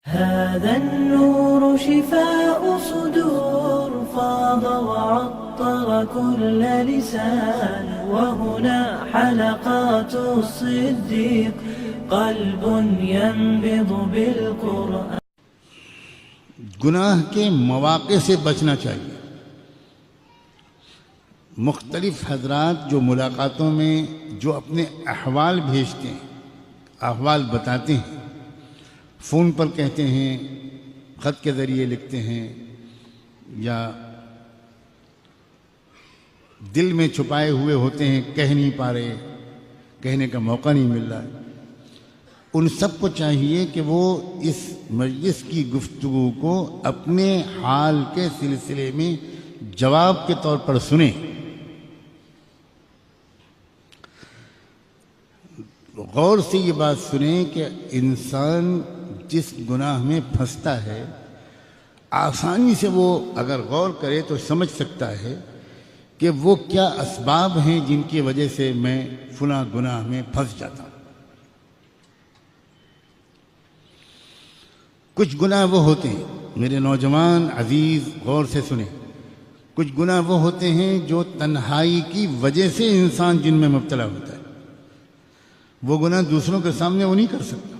هذا النور شفاء صدور فاض وعطر كل لسان وهنا حلقات الصديق قلب ينبض بالقرآن. گناہ کے مواقع سے بچنا چاہیے. مختلف حضرات جو ملاقاتوں میں جو اپنے احوال بھیجتے ہیں، احوال بتاتے ہیں، فون پر کہتے ہیں، خط کے ذریعے لکھتے ہیں، یا دل میں چھپائے ہوئے ہوتے ہیں، کہہ نہیں پا رہے، کہنے کا موقع نہیں مل رہا ہے. ان سب کو چاہیے کہ وہ اس مجلس کی گفتگو کو اپنے حال کے سلسلے میں جواب کے طور پر سنیں. غور سے یہ بات سنیں کہ انسان جس گناہ میں پھنستا ہے آسانی سے وہ اگر غور کرے تو سمجھ سکتا ہے کہ وہ کیا اسباب ہیں جن کی وجہ سے میں فلاں گناہ میں پھنس جاتا ہوں. کچھ گناہ وہ ہوتے ہیں، میرے نوجوان عزیز غور سے سنیں، کچھ گناہ وہ ہوتے ہیں جو تنہائی کی وجہ سے انسان جن میں مبتلا ہوتا ہے. وہ گناہ دوسروں کے سامنے وہ نہیں کر سکتا.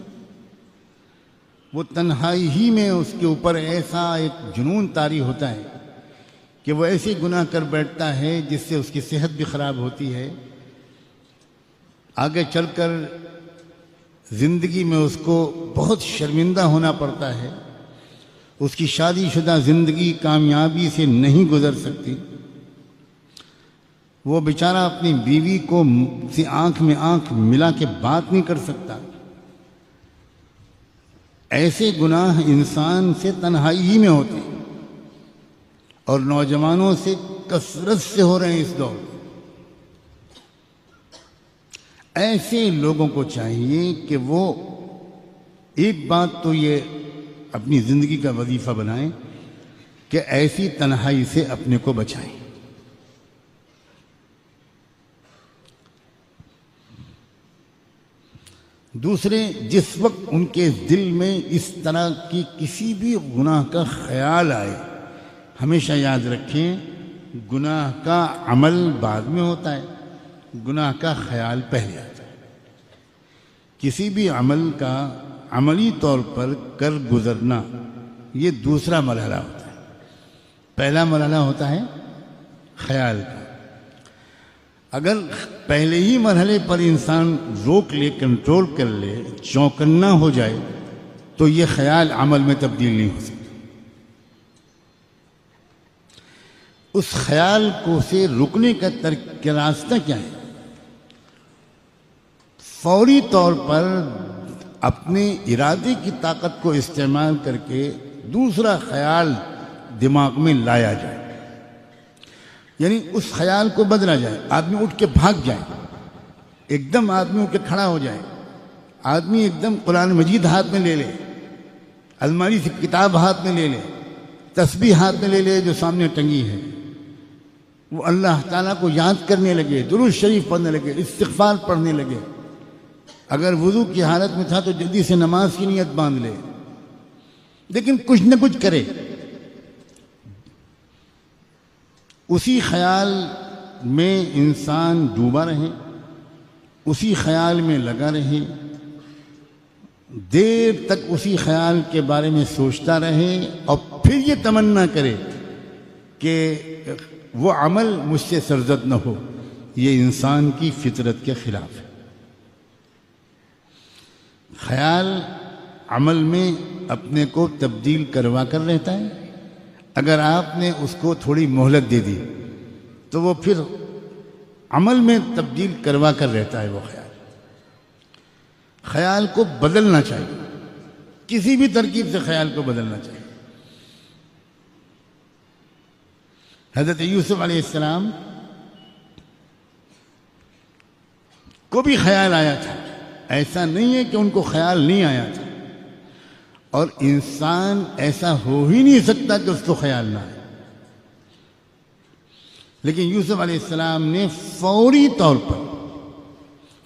وہ تنہائی ہی میں اس کے اوپر ایسا ایک جنون طاری ہوتا ہے کہ وہ ایسے گناہ کر بیٹھتا ہے جس سے اس کی صحت بھی خراب ہوتی ہے. آگے چل کر زندگی میں اس کو بہت شرمندہ ہونا پڑتا ہے. اس کی شادی شدہ زندگی کامیابی سے نہیں گزر سکتی. وہ بیچارہ اپنی بیوی کو سے آنکھ میں آنکھ ملا کے بات نہیں کر سکتا. ایسے گناہ انسان سے تنہائی ہی میں ہوتے ہیں اور نوجوانوں سے کثرت سے ہو رہے ہیں اس دور میں. ایسے لوگوں کو چاہیے کہ وہ ایک بات تو یہ اپنی زندگی کا وظیفہ بنائیں کہ ایسی تنہائی سے اپنے کو بچائیں. دوسرے، جس وقت ان کے دل میں اس طرح کی کسی بھی گناہ کا خیال آئے، ہمیشہ یاد رکھیں گناہ کا عمل بعد میں ہوتا ہے، گناہ کا خیال پہلے آتا ہے. کسی بھی عمل کا عملی طور پر کر گزرنا یہ دوسرا مرحلہ ہوتا ہے. پہلا مرحلہ ہوتا ہے خیال کا. اگر پہلے ہی مرحلے پر انسان روک لے، کنٹرول کر لے، چوکنا ہو جائے تو یہ خیال عمل میں تبدیل نہیں ہو سکتا. اس خیال کو سے رکنے کا راستہ کیا ہے؟ فوری طور پر اپنے ارادے کی طاقت کو استعمال کر کے دوسرا خیال دماغ میں لایا جائے. یعنی اس خیال کو بدلا جائے. آدمی اٹھ کے بھاگ جائے، ایک دم آدمی اٹھ کے کھڑا ہو جائے، آدمی ایک دم قرآن مجید ہاتھ میں لے لے، الماری سے کتاب ہاتھ میں لے لے، تسبیح ہاتھ میں لے لے جو سامنے ٹنگی ہے، وہ اللہ تعالیٰ کو یاد کرنے لگے، درود شریف پڑھنے لگے، استغفار پڑھنے لگے. اگر وضو کی حالت میں تھا تو جلدی سے نماز کی نیت باندھ لے، لیکن کچھ نہ کچھ کرے. اسی خیال میں انسان ڈوبا رہے، اسی خیال میں لگا رہے، دیر تک اسی خیال کے بارے میں سوچتا رہے اور پھر یہ تمنا کرے کہ وہ عمل مجھ سے سرزد نہ ہو. یہ انسان کی فطرت کے خلاف ہے. خیال عمل میں اپنے کو تبدیل کروا کر رہتا ہے. اگر آپ نے اس کو تھوڑی مہلت دے دی تو وہ پھر عمل میں تبدیل کروا کر رہتا ہے. وہ خیال کو بدلنا چاہیے، کسی بھی ترکیب سے خیال کو بدلنا چاہیے. حضرت یوسف علیہ السلام کو بھی خیال آیا تھا، ایسا نہیں ہے کہ ان کو خیال نہیں آیا تھا. اور انسان ایسا ہو ہی نہیں سکتا کہ اس کو خیال نہ آئے. لیکن یوسف علیہ السلام نے فوری طور پر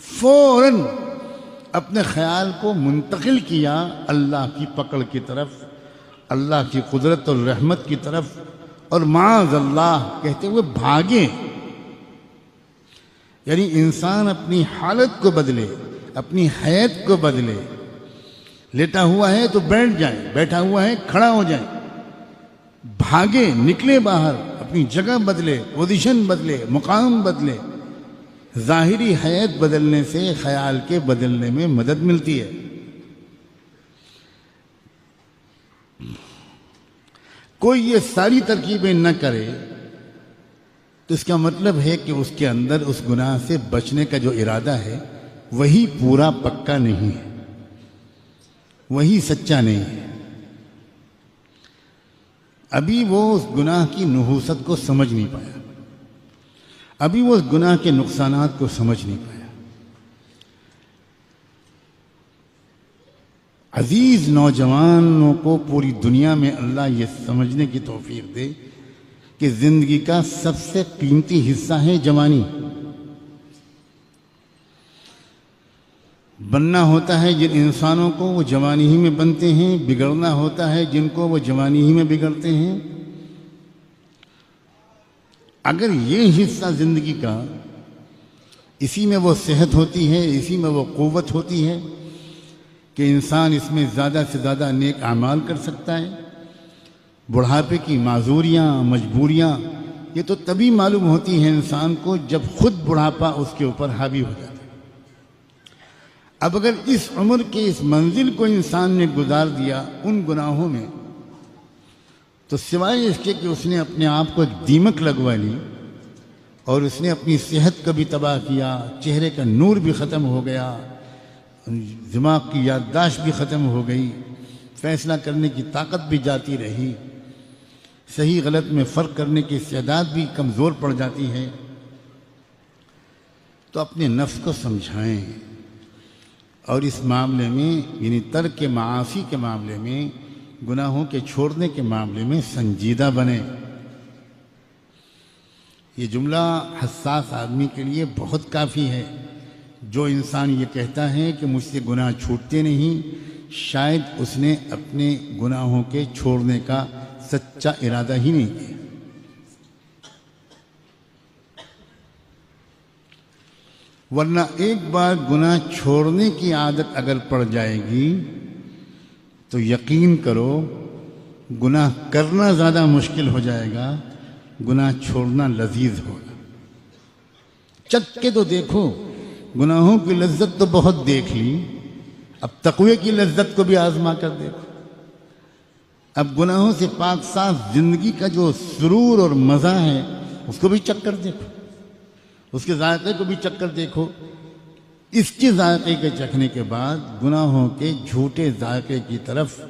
فوراً اپنے خیال کو منتقل کیا اللہ کی پکڑ کی طرف، اللہ کی قدرت اور رحمت کی طرف، اور معاذ اللہ کہتے ہوئے بھاگے۔ یعنی انسان اپنی حالت کو بدلے، اپنی حیات کو بدلے، لیٹا ہوا ہے تو بیٹھ جائے، بیٹھا ہوا ہے کھڑا ہو جائے، بھاگے، نکلے باہر، اپنی جگہ بدلے، پوزیشن بدلے، مقام بدلے۔ ظاہری حیات بدلنے سے خیال کے بدلنے میں مدد ملتی ہے۔ کوئی یہ ساری ترکیبیں نہ کرے تو اس کا مطلب ہے کہ اس کے اندر اس گناہ سے بچنے کا جو ارادہ ہے وہی پورا پکا نہیں ہے، وہی سچا نہیں ہے۔ ابھی وہ اس گناہ کی نحوست کو سمجھ نہیں پایا، ابھی وہ اس گناہ کے نقصانات کو سمجھ نہیں پایا۔ عزیز نوجوانوں کو پوری دنیا میں اللہ یہ سمجھنے کی توفیق دے کہ زندگی کا سب سے قیمتی حصہ ہے جوانی۔ بننا ہوتا ہے جن انسانوں کو وہ جوانی ہی میں بنتے ہیں، بگڑنا ہوتا ہے جن کو وہ جوانی ہی میں بگڑتے ہیں۔ اگر یہ حصہ زندگی کا، اسی میں وہ صحت ہوتی ہے، اسی میں وہ قوت ہوتی ہے کہ انسان اس میں زیادہ سے زیادہ نیک اعمال کر سکتا ہے۔ بڑھاپے کی معذوریاں، مجبوریاں یہ تو تبھی معلوم ہوتی ہیں انسان کو جب خود بڑھاپا اس کے اوپر حاوی ہو جاتا ہے۔ اب اگر اس عمر کے اس منزل کو انسان نے گزار دیا ان گناہوں میں، تو سوائے اس کے کہ اس نے اپنے آپ کو ایک دیمک لگوا لی اور اس نے اپنی صحت کو بھی تباہ کیا، چہرے کا نور بھی ختم ہو گیا، دماغ کی یادداشت بھی ختم ہو گئی، فیصلہ کرنے کی طاقت بھی جاتی رہی، صحیح غلط میں فرق کرنے کی استعداد بھی کمزور پڑ جاتی ہے، تو اپنے نفس کو سمجھائیں اور اس معاملے میں یعنی ترک معاصی کے معاملے میں، گناہوں کے چھوڑنے کے معاملے میں سنجیدہ بنیں۔ یہ جملہ حساس آدمی کے لیے بہت کافی ہے۔ جو انسان یہ کہتا ہے کہ مجھ سے گناہ چھوٹتے نہیں، شاید اس نے اپنے گناہوں کے چھوڑنے کا سچا ارادہ ہی نہیں کیا۔ ورنہ ایک بار گناہ چھوڑنے کی عادت اگر پڑ جائے گی تو یقین کرو گناہ کرنا زیادہ مشکل ہو جائے گا، گناہ چھوڑنا لذیذ ہوگا۔ چکھ کے تو دیکھو، گناہوں کی لذت تو بہت دیکھ لی، اب تقوی کی لذت کو بھی آزما کر دیکھو۔ اب گناہوں سے پاک صاف زندگی کا جو سرور اور مزہ ہے اس کو بھی چکھ کر دیکھو، اس کے ذائقے کو بھی چکھ کر دیکھو۔ اس کے ذائقے کے چکھنے کے بعد گناہوں کے جھوٹے ذائقے کی طرف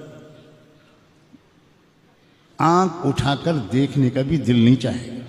آنکھ اٹھا کر دیکھنے کا بھی دل نہیں چاہے گا۔